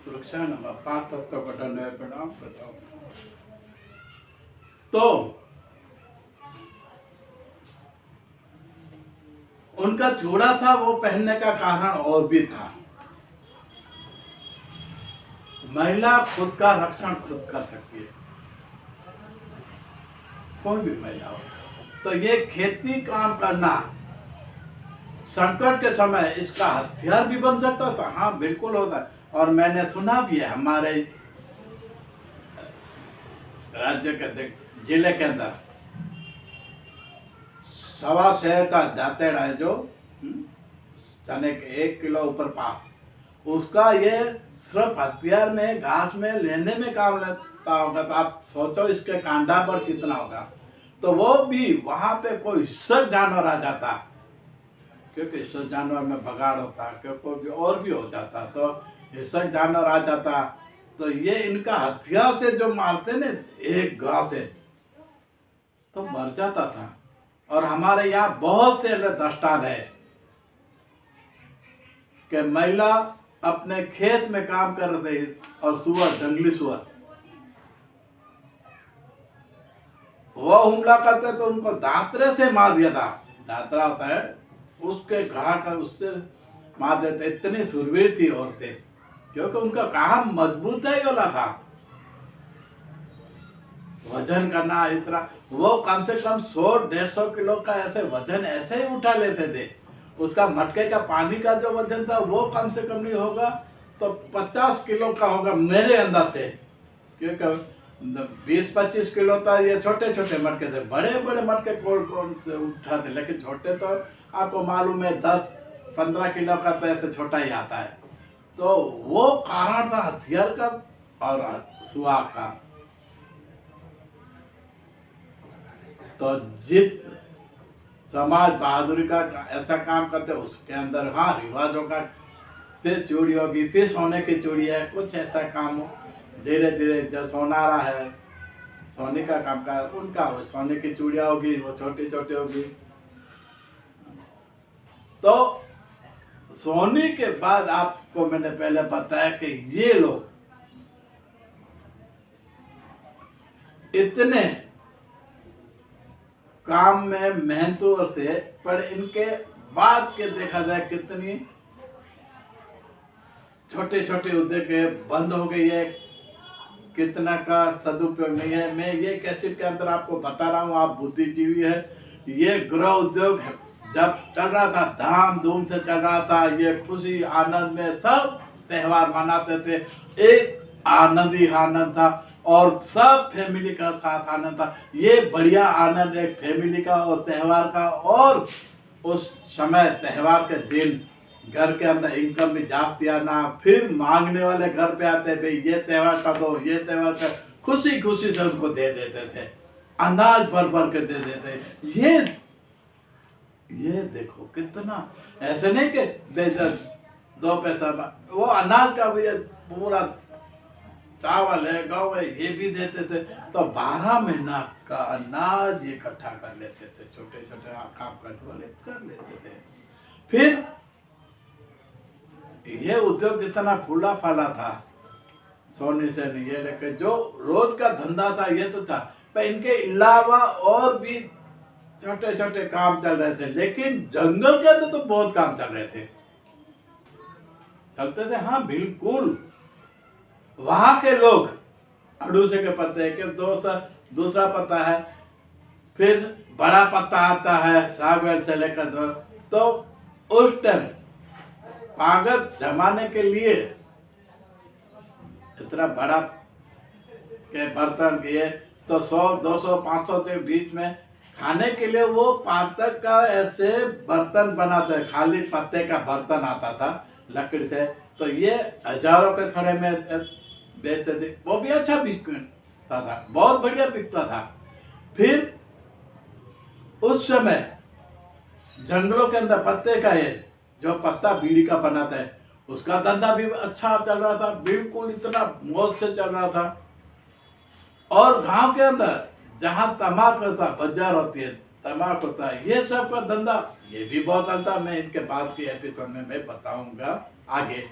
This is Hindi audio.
वृक्षा नमः 5 तत्व कटन है प्रणाम बताओ। तो उनका जोड़ा था, वो पहनने का कारण और भी था। महिला खुद का रक्षण खुद कर सकती है, कोई भी महिला हो। तो ये खेती काम करना संकट के समय इसका हथियार भी बन सकता था। हाँ बिल्कुल होता है, और मैंने सुना भी है हमारे राज्य के जिले के अंदर सवा शहर का दातेड़ है जो चने के 1 किलो ऊपर पार, उसका ये सिर्फ हथियार में घास में लेने में काम लगता होगा। तो आप सोचो इसके कांडा पर कितना होगा। तो वो भी वहां पे कोई हिंसक जानवर आ जाता, क्योंकि हिंसक जानवर में बगाड़ होता, क्योंकि और भी हो जाता, तो हिंसक जानवर आ जाता तो ये इनका हथियार से जो मारते ने एक घाव से तो मर जाता था। और हमारे यहाँ बहुत से दृष्टांत है कि महिला अपने खेत में काम कर रहे थे और सुअर, जंगली सुअर, वो हमला करते तो उनको दांतरे से मार दिया था। दांतरा होता है, उसके घा कर उससे मार देते। इतनी सुरवीर थी औरतें, क्योंकि उनका काम मजबूत ही वाला था। वजन करना इतना, वो कम से कम 100-150 किलो का ऐसे वजन ऐसे ही उठा लेते थे। उसका मटके का पानी का जो वजन था वो कम से कम नहीं होगा तो 50 किलो का होगा मेरे अंदाज से, क्योंकि 20-25 किलो था। ये छोटे छोटे मटके थे, बड़े बड़े मटके कौन कौन से उठाते, लेकिन छोटे तो आपको मालूम है 10-15 किलो का तो ऐसे छोटा ही आता है। तो वो कारण था हथियार का और सुहाग का। तो जित समाज बहादुरी का ऐसा काम करते उसके अंदर हाँ रिवाजों का, फिर चूड़ी होगी, फिर सोने की चूड़ी है, कुछ ऐसा काम हो। धीरे धीरे जो सोनारा है, सोने का काम का उनका हो, सोने की चूड़ियाँ होगी, वो छोटी छोटी होगी। तो सोने के बाद आपको मैंने पहले बताया कि ये लोग इतने काम में मेहनतूर थे, पर इनके बाद के देखा जाए कितनी छोटे छोटे उद्योग बंद हो गई है, कितना का सदुपयोग नहीं है। मैं ये कैसेट के अंदर आपको बता रहा हूँ, आप बुद्धिजीवी है। ये गृह उद्योग जब चल रहा था, धाम धूम से चल रहा था, ये खुशी आनंद में सब त्योहार मनाते थे, एक आनंद ही आनंद था, और सब फैमिली का साथ आनंद था। ये बढ़िया आनंद एक फैमिली का और त्यौहार का। और उस समय त्यौहार के दिन घर के अंदर इनकम भी जाती आना, फिर मांगने वाले घर पे आते, भाई ये त्यौहार का दो, ये त्यौहार का, खुशी खुशी से उनको दे देते थे, अनाज भर भर के दे देते। ये देखो कितना, ऐसे नहीं कि बेदस 2 पैसा वो अनाज का भी पूरा चावल है, गाँव है, ये भी देते थे। तो 12 महीना का अनाज इकट्ठा कर लेते थे, छोटे छोटे काम करने वाले कर लेते थे। फिर ये उद्योग इतना फूला फाला था, सोने से नहीं है, लेकिन जो रोज का धंधा था ये तो था, पर इनके अलावा और भी छोटे छोटे काम चल रहे थे। लेकिन जंगल के अंदर तो बहुत काम चल रहे थे, चलते थे। हाँ बिल्कुल, वहां के लोग अड़ूसे के पत्ते के दूसरा पत्ता है, फिर बड़ा पत्ता आता है सागवेल से लेकर तो उस टाइम कागज जमाने के लिए इतना बड़ा के बर्तन किए तो 100-200-500 के बीच में खाने के लिए वो पातक का ऐसे बर्तन बनाते, खाली पत्ते का बर्तन आता था लकड़ी से। तो ये हजारों के खड़े में बेचते थे, वो भी अच्छा बिकता था, बहुत बढ़िया बिकता था। फिर उस समय जंगलों के अंदर पत्ते का ये जो पत्ता बीड़ी का बनाता है उसका धंधा भी अच्छा चल रहा था, बिल्कुल इतना मौज से चल रहा था। और गांव के अंदर जहां तमाक होता, बाजार होती है, तमाक होता है, ये सब का धंधा ये भी बहुत चलता। मैं इनके बाद के एपिसोड में मैं बताऊंगा आगे।